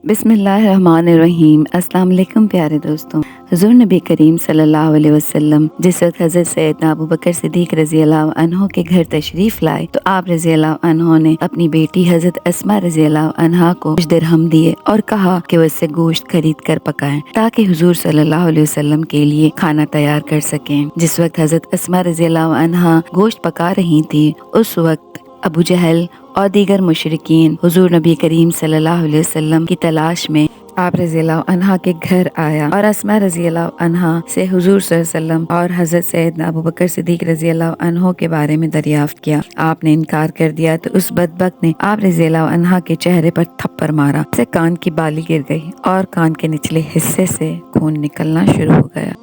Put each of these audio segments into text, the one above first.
بسم اللہ الرحمن الرحیم۔ السلام علیکم پیارے دوستوں۔ حضور نبی کریم صلی اللہ علیہ وسلم جس وقت حضرت سیدنا ابو بکر صدیق رضی اللہ عنہ کے گھر تشریف لائے تو آپ رضی اللہ عنہ نے اپنی بیٹی حضرت اسماء رضی اللہ عنہا کو کچھ درہم دیے اور کہا کہ وہ اس سے گوشت خرید کر پکائیں تاکہ حضور صلی اللہ علیہ وسلم کے لیے کھانا تیار کر سکیں۔ جس وقت حضرت اسماء رضی اللہ عنہا گوشت پکا رہی تھی اس وقت ابو جہل اور دیگر مشرکین حضور نبی کریم صلی اللہ علیہ وسلم کی تلاش میں آپ رضی اللہ عنہا کے گھر آیا اور اسماء رضی اللہ عنہا سے حضور صلی اللہ علیہ وسلم اور حضرت سیدنا ابو بکر صدیق رضی اللہ عنہ کے بارے میں دریافت کیا۔ آپ نے انکار کر دیا تو اس بدبخت نے آپ رضی اللہ عنہا کے چہرے پر تھپڑ مارا، اسے کان کی بالی گر گئی اور کان کے نچلے حصے سے خون نکلنا شروع ہو گیا۔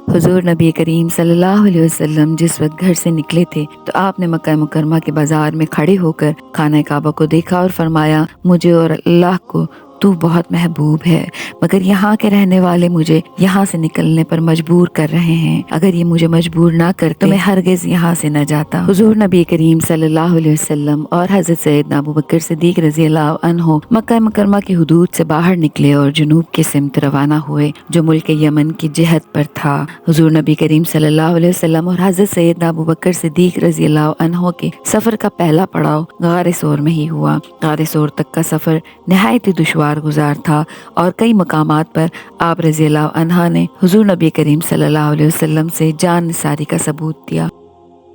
حضور نبی کریم صلی اللہ علیہ وسلم جس وقت گھر سے نکلے تھے تو آپ نے مکہ مکرمہ کے بازار میں کھڑے ہو کر خانہ کعبہ کو دیکھا اور فرمایا، مجھے اور اللہ کو تو بہت محبوب ہے، مگر یہاں کے رہنے والے مجھے یہاں سے نکلنے پر مجبور کر رہے ہیں۔ اگر یہ مجھے مجبور نہ کرتے تو میں ہرگز یہاں سے نہ جاتا۔ حضور نبی کریم صلی اللہ علیہ وسلم اور حضرت سیدنا ابو بکر صدیق رضی اللہ عنہ مکہ مکرمہ کی حدود سے باہر نکلے اور جنوب کی سمت روانہ ہوئے جو ملک یمن کی جہت پر تھا۔ حضور نبی کریم صلی اللہ علیہ وسلم اور حضرت سیدنا ابو بکر صدیق رضی اللہ عنہ کے سفر کا پہلا پڑاؤ غار ثور میں ہی ہوا۔ غار ثور تک کا سفر نہایت ہی دشوار گزار تھا اور کئی مقامات پر آپ رضی اللہ عنہ نے حضور نبی کریم صلی اللہ علیہ وسلم سے جان نثاری کا ثبوت دیا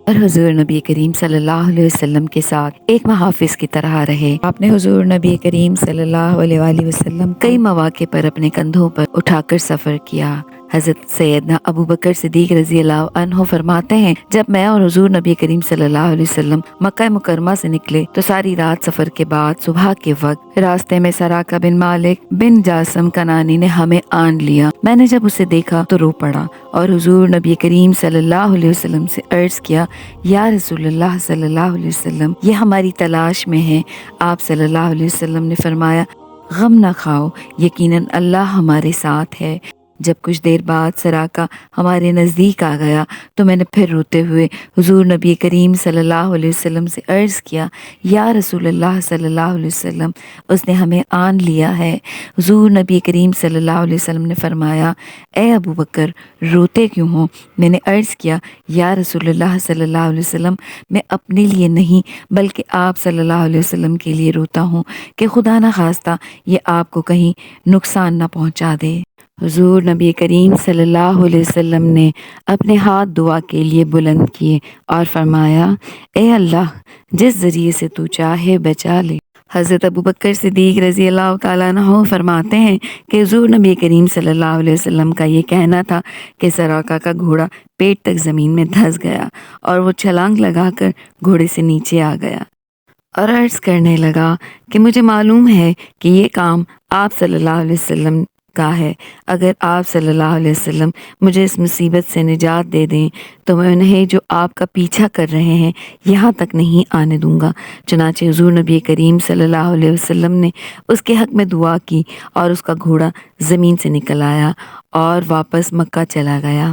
اور حضور نبی کریم صلی اللہ علیہ وسلم کے ساتھ ایک محافظ کی طرح رہے۔ آپ نے حضور نبی کریم صلی اللہ علیہ وآلہ وسلم کئی مواقع پر اپنے کندھوں پر اٹھا کر سفر کیا۔ حضرت سیدنا ابو بکر صدیق رضی اللہ عنہ فرماتے ہیں، جب میں اور حضور نبی کریم صلی اللہ علیہ وسلم مکہ مکرمہ سے نکلے تو ساری رات سفر کے بعد صبح کے وقت راستے میں سراقہ بن مالک بن جاسم کنانی نے ہمیں آن لیا۔ میں نے جب اسے دیکھا تو رو پڑا اور حضور نبی کریم صلی اللہ علیہ وسلم سے عرض کیا، یا رسول اللہ صلی اللہ علیہ وسلم یہ ہماری تلاش میں ہے۔ آپ صلی اللہ علیہ وسلم نے فرمایا، غم نہ کھاؤ، یقیناً اللہ ہمارے ساتھ ہے۔ جب کچھ دیر بعد سراقہ ہمارے نزدیک آ گیا تو میں نے پھر روتے ہوئے حضور نبی کریم صلی اللہ علیہ وسلم سے عرض کیا، یا رسول اللہ صلی اللہ علیہ وسلم اس نے ہمیں آن لیا ہے۔ حضور نبی کریم صلی اللہ علیہ وسلم نے فرمایا، اے ابو بکر روتے کیوں ہو؟ میں نے عرض کیا، یا رسول اللہ صلی اللہ علیہ وسلم میں اپنے لیے نہیں بلکہ آپ صلی اللہ علیہ وسلم کے لیے روتا ہوں کہ خدا نہ خواستہ یہ آپ کو کہیں نقصان نہ پہنچا دے۔ حضور نبی کریم صلی اللہ علیہ وسلم نے اپنے ہاتھ دعا کے لیے بلند کیے اور فرمایا، اے اللہ جس ذریعے سے تو چاہے بچا لے۔ حضرت ابو بکر صدیق رضی اللہ تعالیٰ عنہ فرماتے ہیں کہ حضور نبی کریم صلی اللہ علیہ وسلم کا یہ کہنا تھا کہ سراقہ کا گھوڑا پیٹ تک زمین میں دھس گیا اور وہ چھلانگ لگا کر گھوڑے سے نیچے آ گیا اور عرض کرنے لگا کہ مجھے معلوم ہے کہ یہ کام آپ صلی اللہ علیہ وسلم کا ہے۔ اگر آپ صلی اللہ علیہ وسلم مجھے اس مصیبت سے نجات دے دیں تو میں انہیں جو آپ کا پیچھا کر رہے ہیں یہاں تک نہیں آنے دوں گا۔ چنانچہ حضور نبی کریم صلی اللہ علیہ وسلم نے اس کے حق میں دعا کی اور اس کا گھوڑا زمین سے نکل آیا اور واپس مکہ چلا گیا۔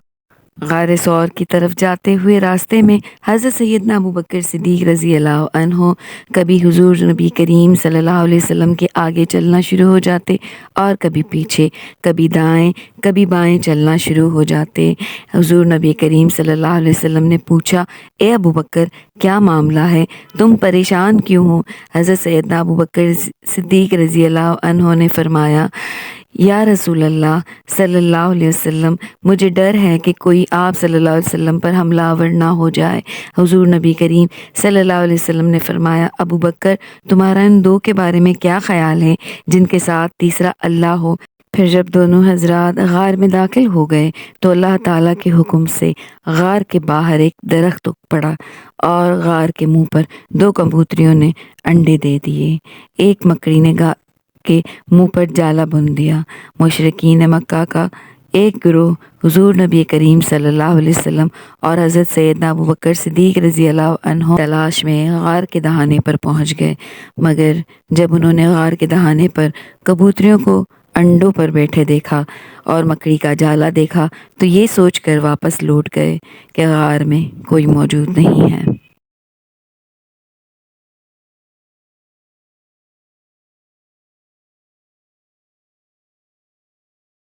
غار ثور کی طرف جاتے ہوئے راستے میں حضرت سیدنا ابو بکر صدیق رضی اللہ عنہ کبھی حضور نبی کریم صلی اللہ علیہ وسلم کے آگے چلنا شروع ہو جاتے اور کبھی پیچھے، کبھی دائیں کبھی بائیں چلنا شروع ہو جاتے۔ حضور نبی کریم صلی اللہ علیہ وسلم نے پوچھا، اے ابو بکر کیا معاملہ ہے؟ تم پریشان کیوں ہو؟ حضرت سیدنا ابو بکر صدیق رضی اللہ عنہ نے فرمایا، یا رسول اللہ صلی اللہ علیہ وسلم مجھے ڈر ہے کہ کوئی آپ صلی اللہ علیہ وسلم پر حملہ آور نہ ہو جائے۔ حضور نبی کریم صلی اللہ علیہ وسلم نے فرمایا، ابو بکر تمہارا ان دو کے بارے میں کیا خیال ہے جن کے ساتھ تیسرا اللہ ہو؟ پھر جب دونوں حضرات غار میں داخل ہو گئے تو اللہ تعالیٰ کے حکم سے غار کے باہر ایک درخت اگ پڑا اور غار کے منہ پر دو کبوتریوں نے انڈے دے دیے۔ ایک مکڑی نے کے منہ پر جالا بن دیا۔ مشرکین مکہ کا ایک گروہ حضور نبی کریم صلی اللہ علیہ وسلم اور حضرت سیدنا ابو بکر صدیق رضی اللہ عنہ تلاش میں غار کے دہانے پر پہنچ گئے، مگر جب انہوں نے غار کے دہانے پر کبوتریوں کو انڈوں پر بیٹھے دیکھا اور مکڑی کا جالا دیکھا تو یہ سوچ کر واپس لوٹ گئے کہ غار میں کوئی موجود نہیں ہے۔